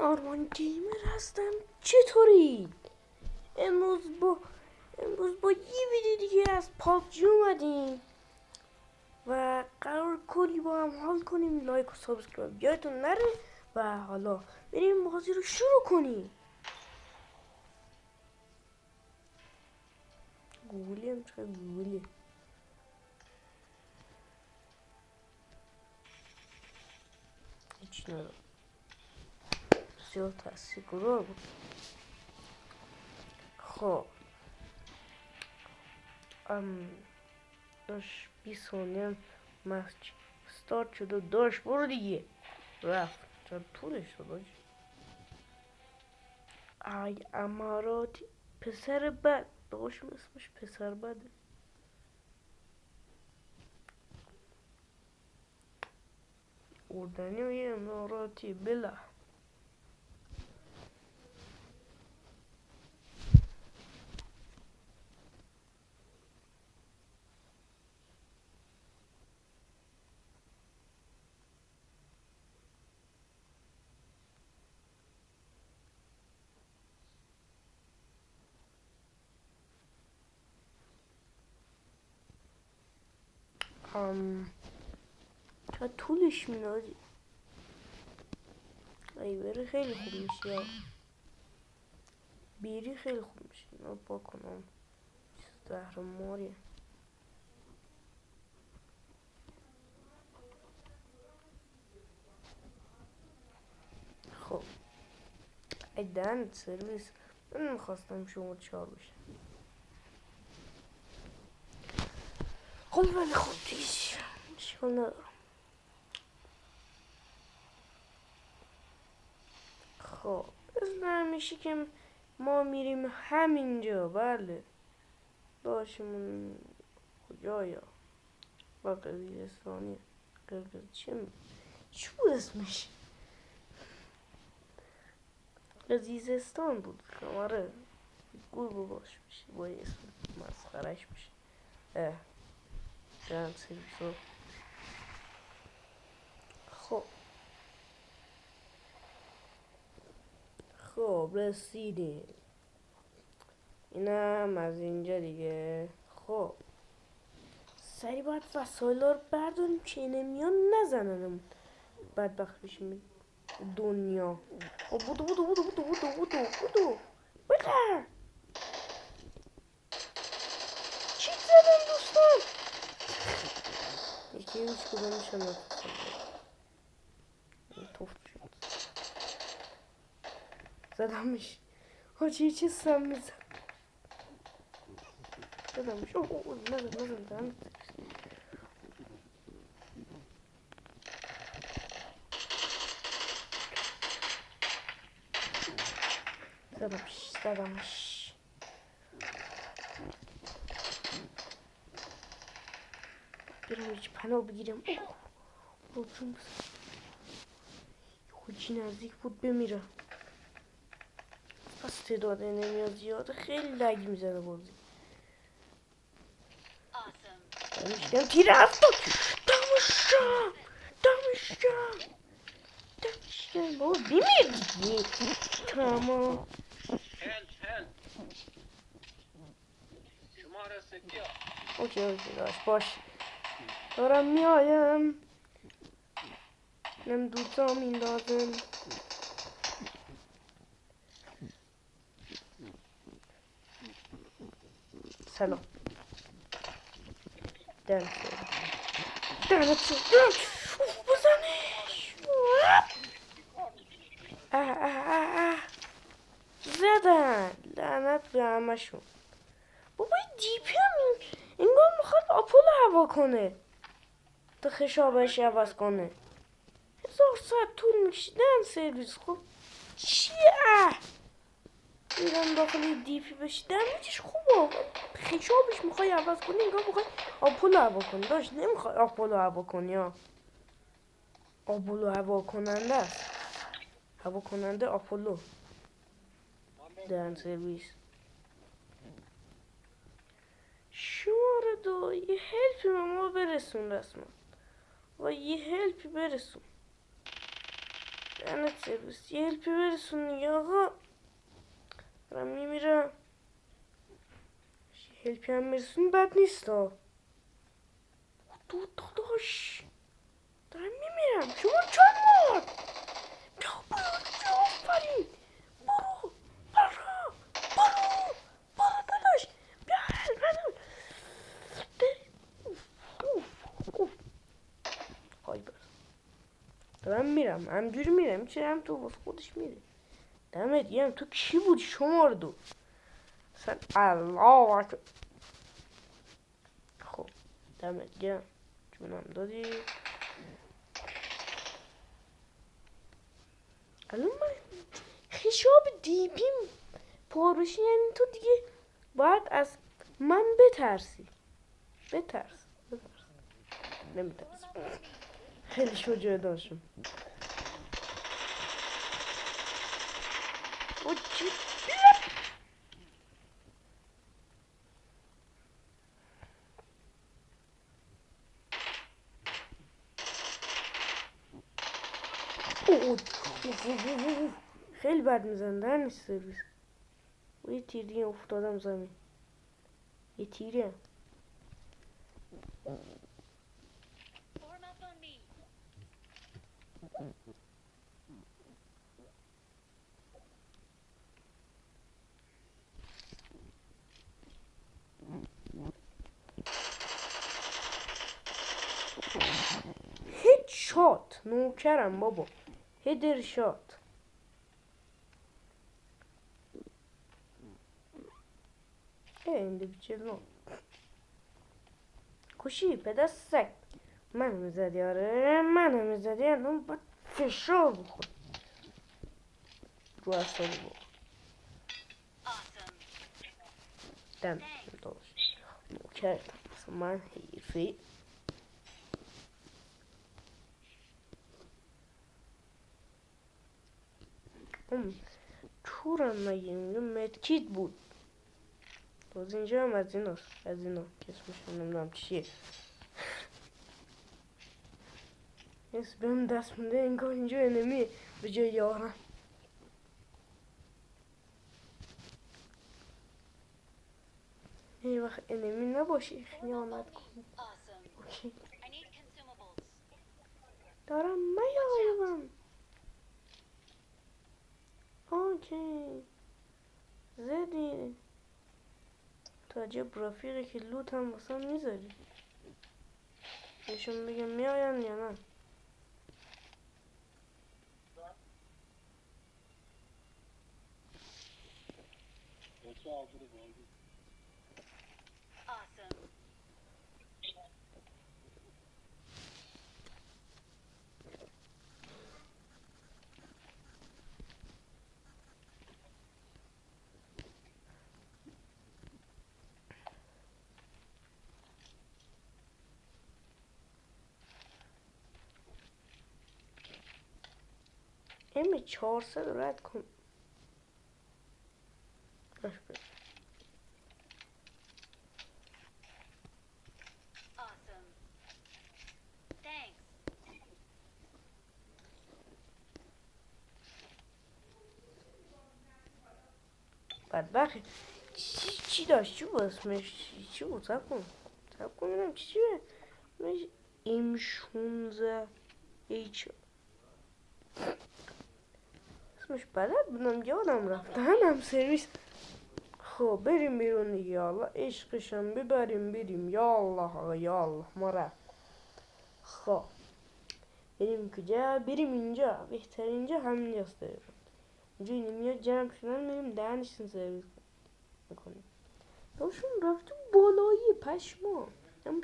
آرمان گیمر هستم. چطوری؟ امروز با یه ویدیو دیگه از پابجی اومدیم و قرار کلی با هم حال کنیم. لایک و سابسکرایب یادتون نره و حالا بریم بازی رو شروع کنیم. گوگلی هم چقدر گوگلی هیچی ندارم. بسیار تاثیرگذار بود. خب داشت 20 ثانیه هم مچ استارت شد و داشت برو دیگه رفت. چرا طولش شد؟ ای اماراتی پسر بد داشتم اسمش پسر بده. اردنی و یه اماراتی بلا چرا طولش میدادی؟ ای بره خیلی خوب میشه یا بیری خیلی خوب میشه. اینا با کنم زهر ماریه. خب ای دند سرویس، من میخواستم شما 4 بشه. خب ولی خب دیش اشکال ندارم. خب اسم میشه که ما میریم همینجا. بله داشمون کجایا با قرقیزستانی چی بود اسمش؟ قزیزستان بود. آره گوی باش میشه با اسم مسخرش میشه. جان سرویسو. خب رسیدیم. اینم از اینجا دیگه. خب سری باید وسایل رو برداریم که نمیان نزننم بدبخت بشیم دنیا. خب بودو بله چی زدن دوستان؟ یکی هیچ کدومش هم توفت شد. زدمش حاجی چه سم میزن. زدمش نزن زدمش. برم هیچ پناه بگیرم. روزون بزن خوچی نزدیک بود بمیره. پس تعداد نمیاد زیاده. خیلی لگ میزنه بازی. دمشکم تیر افتاد. دمشکم بابا بمیر دیگه. تمام اوکی داشت باش. دارم میایم. نم دوتا میندازم. سلام دهنت بزنش. زدن لعنت به همشون. بابا دی پی هم انگار میخواد آپول هوا کنه تا خشابش عوض کنه. 1000 ساعت طول میکشیدن سرویس. خب چیه؟ میرم داخل دی پی بشی دمیجش خوبه. خشابش میخوای عوض کنی انگار میخوای آپول هوا کنی. داشت نمیخوای آپول هوا کنی ها. آپولو هوا کننده است. هوا کننده آپولو دهن سرویس. شماره 2 یه هلپی به ما برسون رسما و یه هلپی برسون. لعنت سرویس یه هلپی برسون دیگه آقا. دارم میمیرم. هلپی هم برسون بد نیست ها. داداش دارم میمیرم. شما چند بار آفرین. برو برو برو برو داداش. بیا منو های بر دارم میرم. همجوری میرم چه هم تو باز خودش میره. دمت گرم. تو کی بودی شماره 2؟ اصلا الله اکبر. خب دمت گرم جونم دادی. الان من خشاب دیپیم پاروشی، یعنی تو دیگه باید از من بترسی. بترس نمیترس. خیلی شجاع داشتم. او چی خیلی بد میزن در نیست سرویس. و یه تیر دیگه افتادم زمین. یه تیره هیچ شات نوکرم بابا. هیدر شات. اینده بیچه نو کشی پدست سگ. منو میزدی آره منو میزدی. الان باید فشار بخور رو اصابی بخور. دم داشت نوکرتم اصلا من حیفی. چورم مگه اینجا مدکیت بود. باز اینجا هم از ایناست. از اینا که اسمش نمیدونم چیه. یس بهم دست مونده انگار اینجا انمیه به جای یارم. یه وقت انمی نباشی خیانت کنی. اوکی دارم میایم. اوکی زدی تا عجب رفیقی که لوت هم واسه میذاری. بهشون بگم میاین یا نه. M400 رد کن. بدبخی چی داشت؟ چی بود اسمش؟ چی بود؟ سب کن ببینم چیه M16 H. اسمش بلد بودم یادم رفت. هم سرویس. خب بریم بیرون دیگه. یالله عشقشم ببریم بریم. یالله آقا یالله ما رفت. خب بریم کجا؟ بریم اینجا. بهتر اینجا همینجاست. اینجا اینو میاد جمع شدن میریم دهنشون سرویس میکنیم. داشون رفتیم بالایی پشما. هم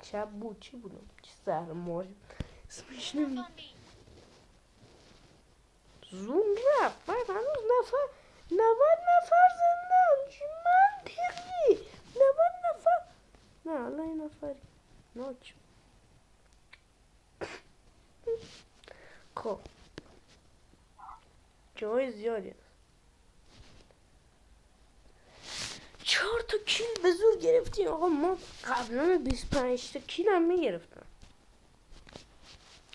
شب بود. چی بودم؟ چی سهر ماری اسمش نمید. زوم رفت. باید هنوز 90 نفر زندن. چی منطقی 90 نفر. نه حالا این نفری ناچ. خب جای زیادی هست. 4 تا کیل به زور گرفتیم آقا. ما قبلا 25 تا کیل هم میگرفتم.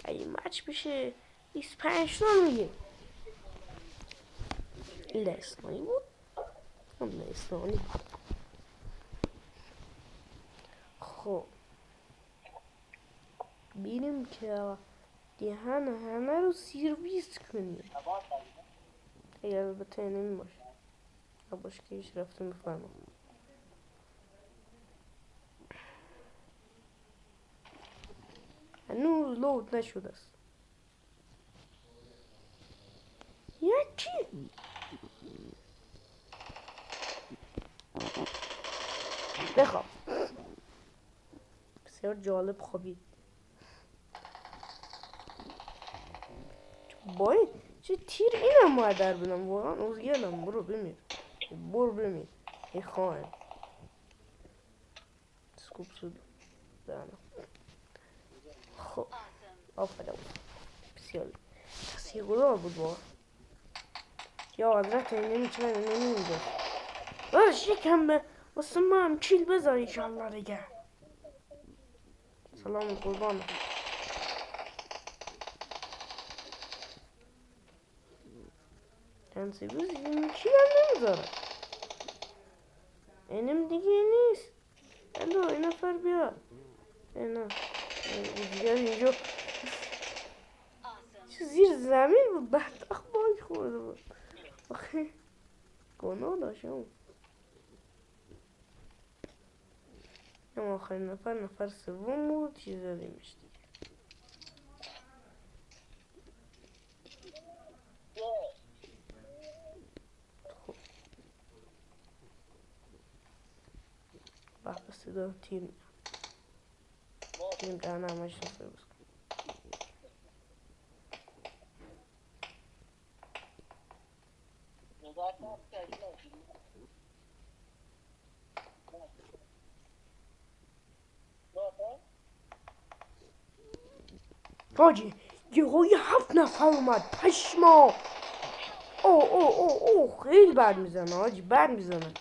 اگه مچ بشه 25 تا میگه. لسانی بود. لسانی. خب بینیم که دهن همه رو سیرویس کنیم. اگر البته نمی باشه باشه که هیچ رفته میفرمم. هنوز لود نشده است. یکی بخواب. بسیار جالب خوابید. باید چه تیر اینم باید در بدم. واقعا اوزگلم. برو بمیر. برو بمیر ای خواهن. سکوب شد دانم. خب آفرین. بسیار تسیگرار بود واقعا. یا حضرت نمیتونه نمیده. باش یکم به واسه ما هم چیل بذار ایشالله دیگه. سلام قربانم. کنسی بز این چیل هم نمیذاره. اینم دیگه نیست. الو این نفر بیا. اینا دیگر اینجا زیر زمین بود. بدبخت باگ خورده بود. آخه گناه داشتم. اما آخرین نفر سوم بود. چیز دادیمش دیگه. خب بحث صدا تیر میاد. تیر دهنه همش نفر بسکن. حاجی یه 7 نفر اومد پشما. او خیلی بد میزنه حاجی. بد میزنه.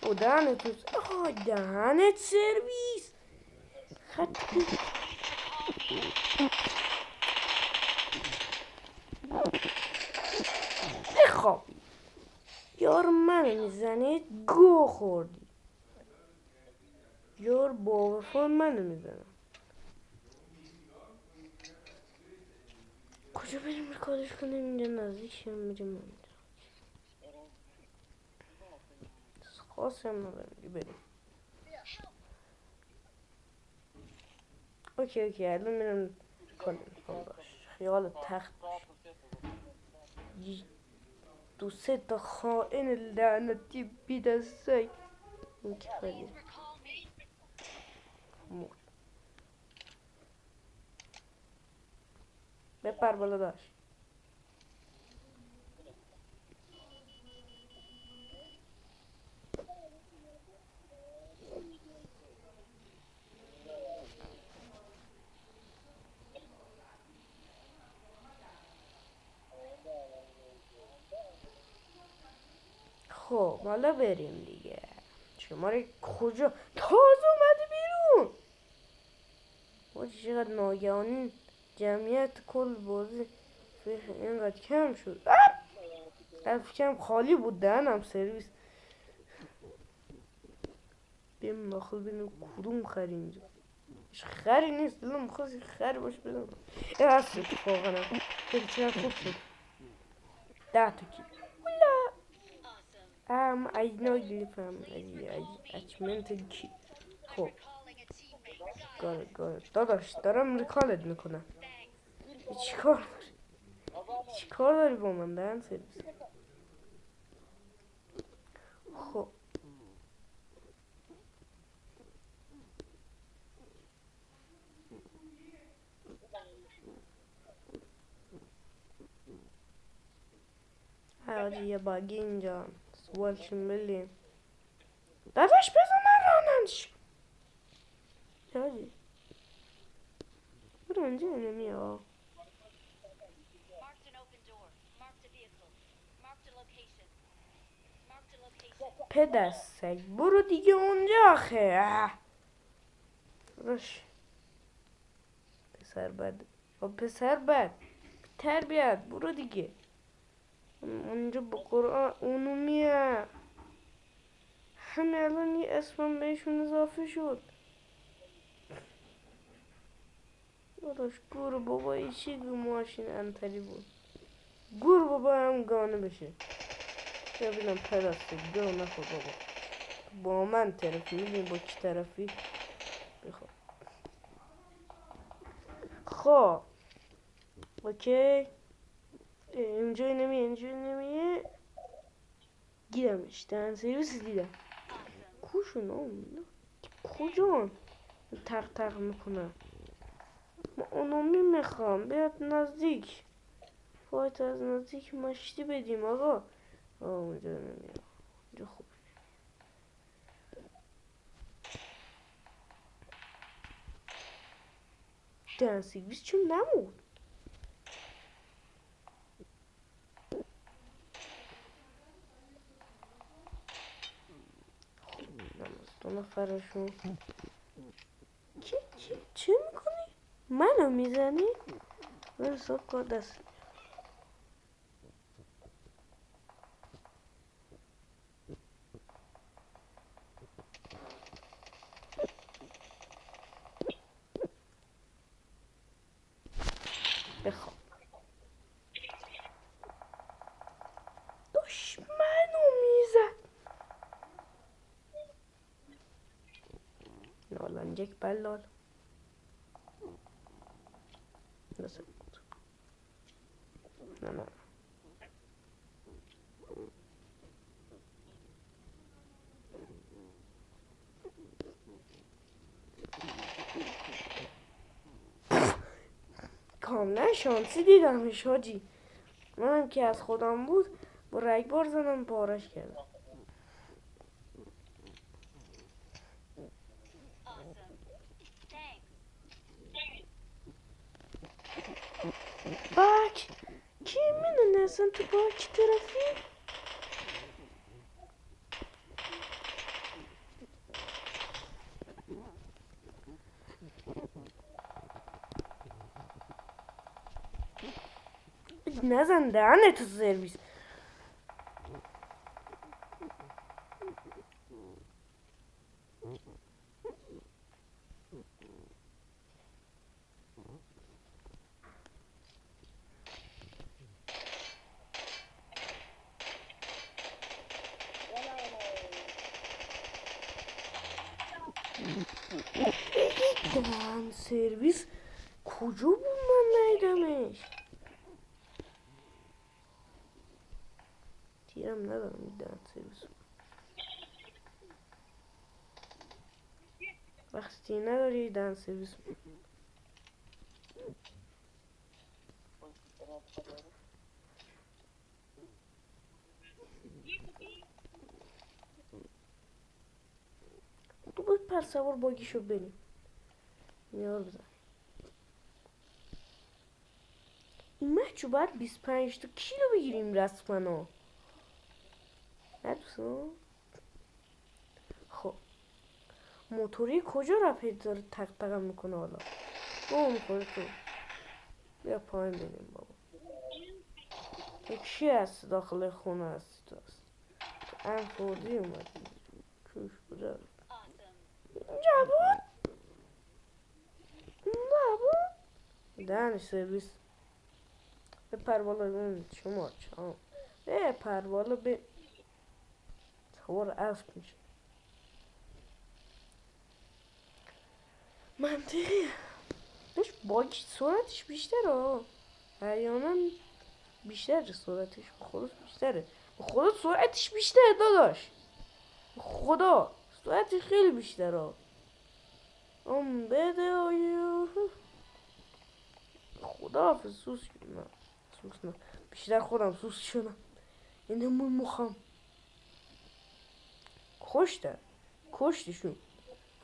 او دهنت سرویس. خطی بخواب. یار من میزنه گو خوردی. یار باورفون من میزنه. کجا بریم ریکاردش کنیم؟ اینجا نزدیک میریم اونجا. خاصی هم نداریم بریم. اوکی الان میرم کنیم. خیال تخت باش. 2-3 تا خائن لعنتی بیدسته. این که خیلی بپر بالا داشت. خب حالا بریم دیگه. شما کجا تازه اومده بیرون؟ واجی چقدر ناگهانی جمعیت کل بازی اینقدر کم شد. کم خالی بود دهنم سرویس. بیم داخل بینیم کدوم خری اینجا. خری نیست. دلم میخواست خری باشه بدم. این هست اتفاقا هم خیلی چقدر خوب شد. 10 تا کی I know you from attachment کی. خب داداش دارم ریکالت میکنم. چیکار داری با من دهن سرویس؟ خب حاجی یه باگی اینجا سوالشون بلیم. داداش بذار من رانندش. حاجی برو اینجا نمی ها. پدر سگ برو دیگه اونجا آخه. داداش پسر بد. پسر بد تربیت برو دیگه. اونجا با قرآن اونومیه. همه الان یه اسمم بهشون اضافه شد. داداش گور بابا ایشی ماشین انتری بود. گور بابا هم گانه بشه. یا بینم پرسته گو نخور بابا. با من طرفی میدونی با کی طرفی؟ بخواه خب اوکی. اینجا نمیه گیرمش دهن سرویس دیدم. کوشون اون کجان تق تق میکنه. ما اونومی میخوام بیاد نزدیک. باید از نزدیک مشتی بدیم آقا. اونجا نمیاد. اونجا خوب دهن سرویس چون نمود. دو نفرشون چه میکنی؟ منو میزنی؟ من حساب کار دست بخواب داشت منو میزد. نالنجک بلال نه کاملا شانسی دیدمش حاجی. منم که از خودم بود با رگبار زدم پارش کردم. باک کی میدونه اصلا تو باک طرفی؟ نزن دهنه تو سرویس. دهن سرویس کجا بود من نیدمش. تیرم ندارم دهن سرویس. وقتی تیر نداری دهن سرویس. تو باید پر سوار باگیشو بریم. نیار بزن. این مچو باید 25 تا کیلو بگیریم رسما. ندوستم. خب موتوری کجا رفت داره تق تقم میکنه حالا. گم میکنه تو. بیا پایین بریم بابا. کی هست داخل خونه هست تو هست. انفودی اومدی. کوش کجا اینجا بود. نبود. دهن سرویس. بپر بالا اون شما چام. بپر بالا به سوار اسب میشه. منطقیه. داشت باگی سرعتش بیشتره. احیانا بیشتره سرعتش. خودت بیشتره. خودت سرعتش بیشتره داداش. خدا سرعتش خیلی بیشتره. بده آیو. خدا حافظ سوس نه. سوس نه. بیشتر خودم سوس شدم. اینمون مخم. کشتن. کشتشون.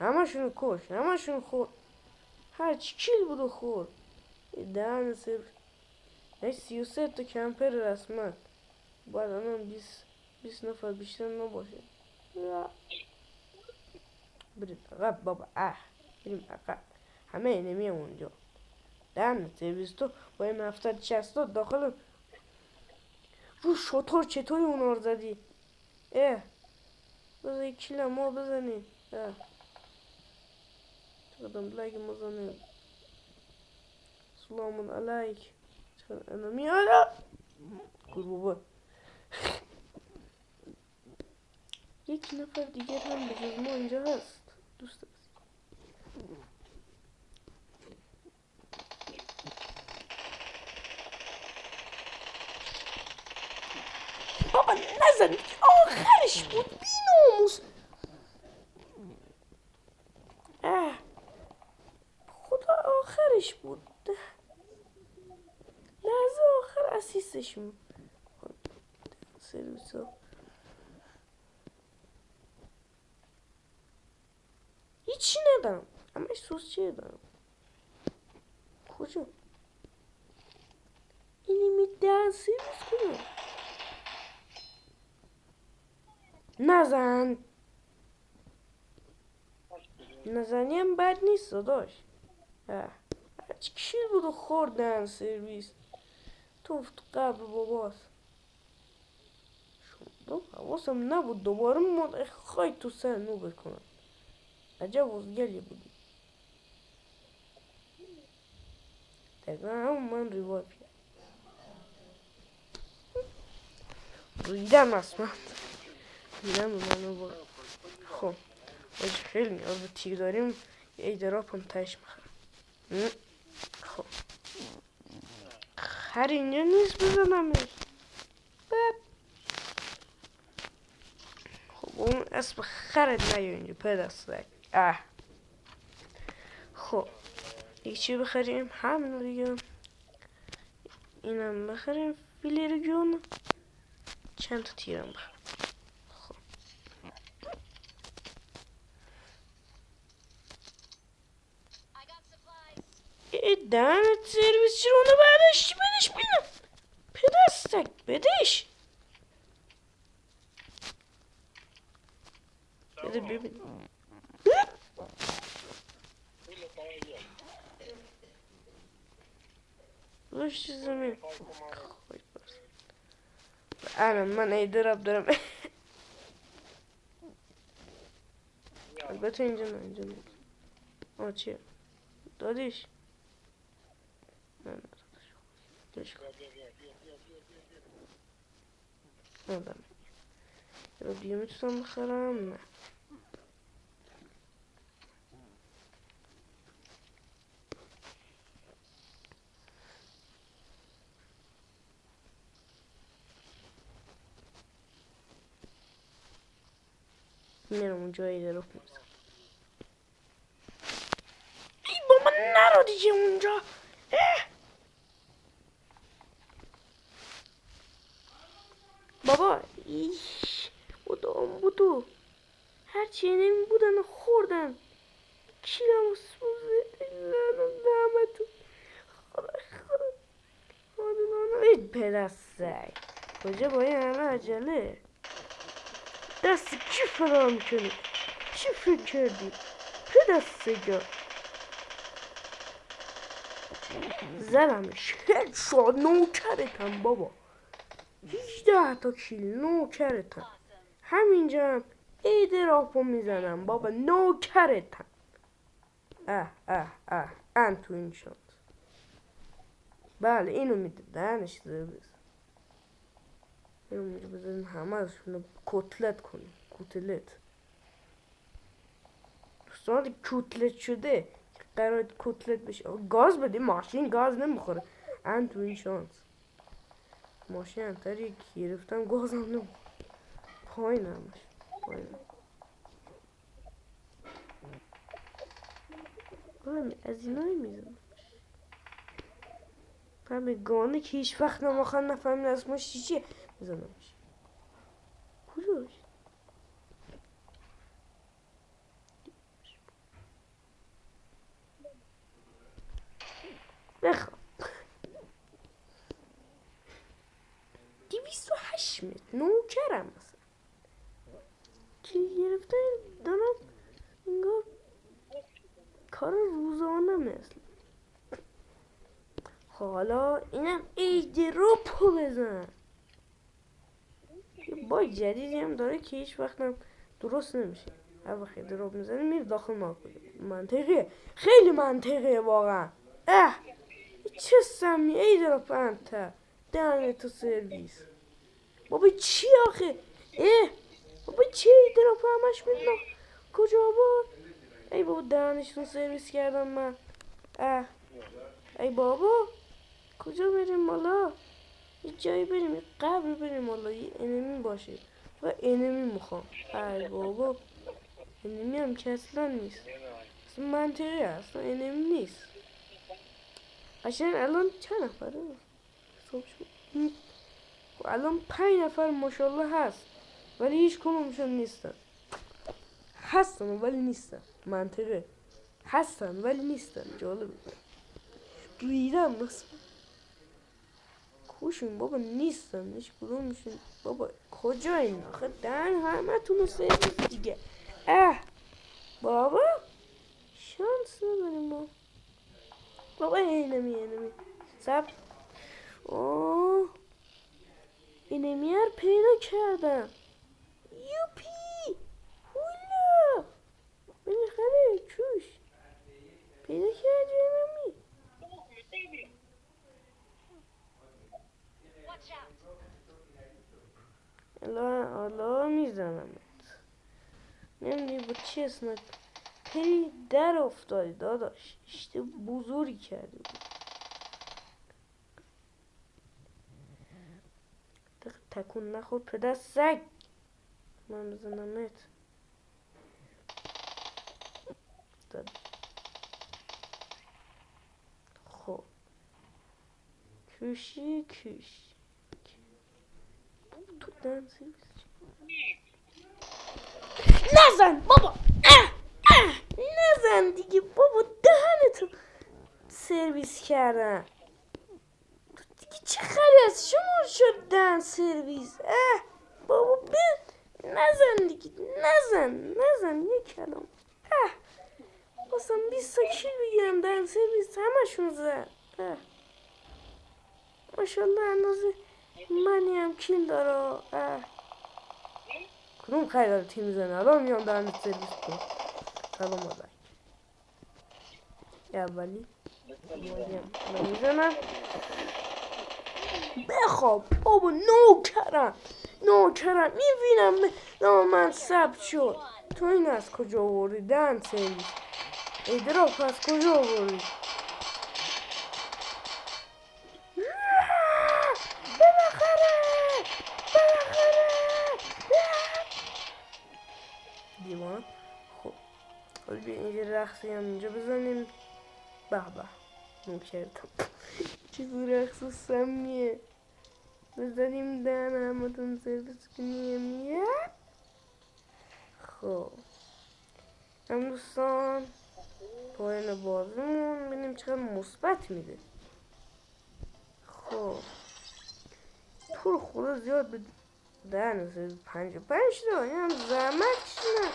همشون کش. همشون خورد. هرچی کیل بود و خورد. دهن سر. 33 تا کمپر رسمت. باید الان 20 نفر بیشتر نباشه. برید عقب بابا. بریم عقب. همه نمیه اونجا. دهن سرویس تو با این 760 داخل رو شطور چطوری اونا رو زدی؟ بذار یک کیل ما بزنی. چقدر لایک مزنی. سلام علیک. چقدر انا میاد. بابا یک نفر دیگر هم به جز ما اینجا هست. دوست هست. بابا نزن آخرش بود بیناموس. خدا آخرش بود. لحظه آخر اسیستش بود. سرویس ها هیچی ندارم. همش سوس چیه دارم. کجا اینی میدن سرویس کنم. نزنی هم بد نیست داداش. هرچی کشید بود و خوردن سرویس توفت قبل باباست. حواسم نبود دوباره خواهی تو سر نو بکنم. عجب وزگلی بودی. دقیقا همون من ریوایف کرد. ریدم اصلا. ریدم به منو برد. خب خیلی نیاز به تیر داریم. یه ایدراپ هم تش میخوام. خب خر اینجا نیست بزنمش. خب اون اسم خرت نیا اینجا پدستک. خب دیگه چی بخریم؟ همینو دیگه. اینم بخریم فیلر جون. چند تا تیرم بخریم. خب دهنت سرویس چرا اونو برداشتی بدش بینم پدستک بدش. بده ببین روش زمین. الان من ایدراب دارم. البته اینجا نه اینجا نه. چیه دادیش؟ نه دادیش ندارم. رو دیگه میتونم بخرم؟ نه میرم اونجا ایدراب میزم. ای بابا نرو دیگه اونجا. بابا ایش بودو هرچی نمی بودن خوردن. کیرم سوزه نامتون. خدا پدستک کجا با این همه عجله دست کی فرا میکنی؟ چی فکر کردی؟ پدستگا زدمش هد شاد نوکرتم بابا. 18 تا کیل نوکرتم. همینجا هم ایدراپو میزنم بابا نوکرتم. تو این شد. بله اینو میده دهنش زربز. اینو میده بزنیم همه ازشون کتلت کنیم. کتلت دوستان کتلت شده قرار کتلت بشه. گاز بده ماشین گاز نمیخوره. تو این شانس ماشین انتری گرفتم گازم نمیخوره. پایینمش پایینم. از اینایی میزنم همه گانه که هیچ وقت نماخن نفهمین اسمش چیه میزنمش. کجاش؟ بخواب 208 متر نوکرم مثلا کلی گرفته دارم انگار کار روزانه مثل حالا اینم ایدروپو بزن. یه باگ جدیدی هم داره که هیچ وقتم درست نمیشه. هر وقت ایدروپ میزنی میره داخل منطقیه. خیلی منطقیه واقعا. چه سمی ایدروپ انت دهنه تو سرویس. بابا چی آخه؟ بابا چی ایدروپ همش میدن کجا بود؟ ای بابا دهنشون سرویس کردم من. ای بابا کجا بریم بالا؟ یه جایی بریم، یه قبر بریم بالا، یه انمی باشه و انمی میخوام. ای بابا انمی هم که اصلا نیست، اصلا منطقی هست، اصلا انمی نیست. قشنگ الان چند نفره؟ صبح شد. الان 5 نفر ماشاءالله هست ولی هیچ کدومشون نیستن. هستن ولی نیستن. منطقه هستن ولی نیستن. جالبه. ریدم بس کوشون بابا نیستن هیچ کدومشون. بابا کجا این آخه دهن همه تونو سرویس دیگه. بابا شانس نداریم ما. بابا اینمی سب اینمی رو پیدا کردم. یوپی هولا بالاخره چوش پیدا کردی اینمی. الان میزنمت. نمیدونی با چی اسمت پری در افتادی داداش. اشتباه بزرگی کردی. تکون نخور پدر سگ. من بزنمت. خب کشی تو دنسی نزن بابا. نزن دیگه بابا دهنتو سرویس کردن. دیگه چه خری از شما شد دهن سرویس. بابا نزن دیگه. نزن یک کلام. باسم 20 کیل بگیرم دهن سرویس همشون زد. ماشالله اندازه منی هم کیل داره. کدوم خیلی داره تیم میزنه الان میان دهن سرویس کن. سلام آدم اولی من میزنم. بخواب بابا نوکرم میبینم من ثبت شد. تو این از کجا آوردی دهن سرویس؟ ایدراپ از کجا آوردی؟ بالاخره دیوان. خب حالا بیا اینجا رقصی هم اینجا بزنیم. به نوکرتم چیزی رقص سمیه بزنیم دهن همتون سرویس کنیم. خب هم دوستان پایان بازمون ببینیم چقدر مثبت میده. خب تو رو خدا زیاد به دهن 55 تا این هم زحمت کشیدن.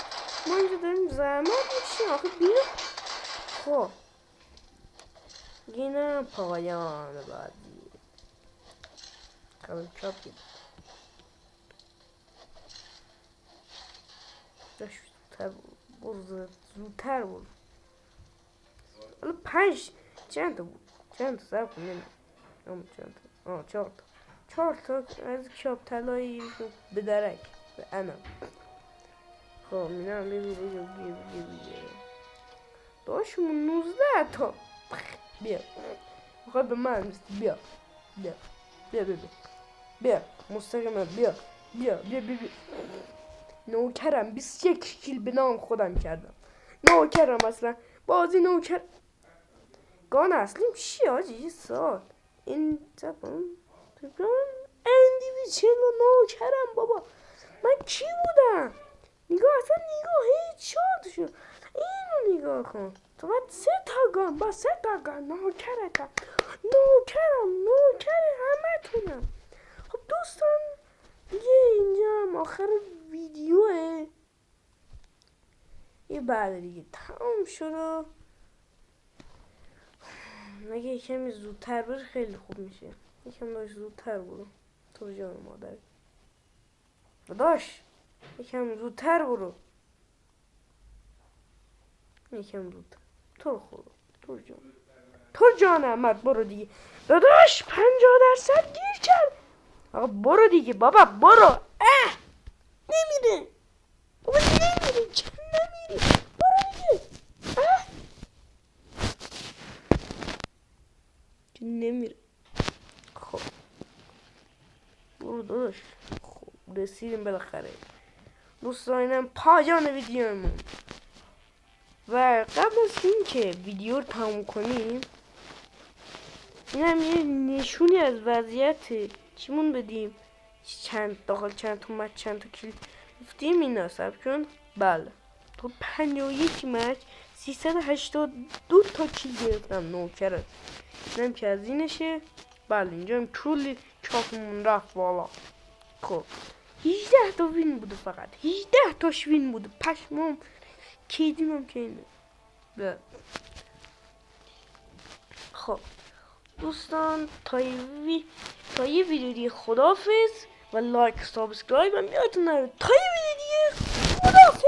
ما اینجا داریم زحمت میکشیم آخه بیا. خب اینم پایان بعدی. خب چاپ کن زودتر بود. حالا 5 چند تا بود؟ چند تا سب کنیم. چند تا 4 تا از کاب طلایی به درک به انم. خب اینم بگو داشمون 19 تا. بیا میخواد به من نیستی. بیا مستقیما بیا نوکرم 21 کیل به نام خودم کردم. نوکرم اصلا بازی نوکر گان اصلیم چی آجی یه سال این تپم اندی چلو نوکرم بابا. من کی بودم؟ نگاه اصلا هیچ شاد شد. اینو نگاه کن تو باید 3 تا گان با 3 تا گان نوکرم همه تونم. خب دوستان دیگه اینجا هم آخر ویدیوه. یه بعد دیگه تمام شد. اگه یکمی زودتر بره خیلی خوب میشه. یکم داشت زودتر برو. تو جان مادر داداش یکم زودتر برو. یکم زودتر. تو رو خدا تو جان احمد برو دیگه داداش. 50% گیر کرد. آقا برو دیگه بابا برو. اه نمیره بابا نمیره. چه نمیری برو دیگه. اه چه نمیره. خب برو داداش. خب رسیدیم بالاخره دوستان. اینم پایان ویدیومون و قبل از اینکه ویدیو رو تموم کنیم اینم یه نشونی از وضعیت چیمون بدیم. چند داخل چند تا مچ چند تا کیل گفتیم اینا سب کن. بله تو 51 مچ 382 تا کیل گرفتم نوکره. اینم که از اینشه. بله اینجا هم کلی چاپمون رفت بالا. خب 18 تا وین بوده فقط 18 تاش وین بوده. پشمام کیدیم که اینه. بله خب دوستان تا یه ویدیو دیگه خداحافظ و لایک سابسکرایب هم یادتون نره. تا یه ویدیو دیگه خداحافظ.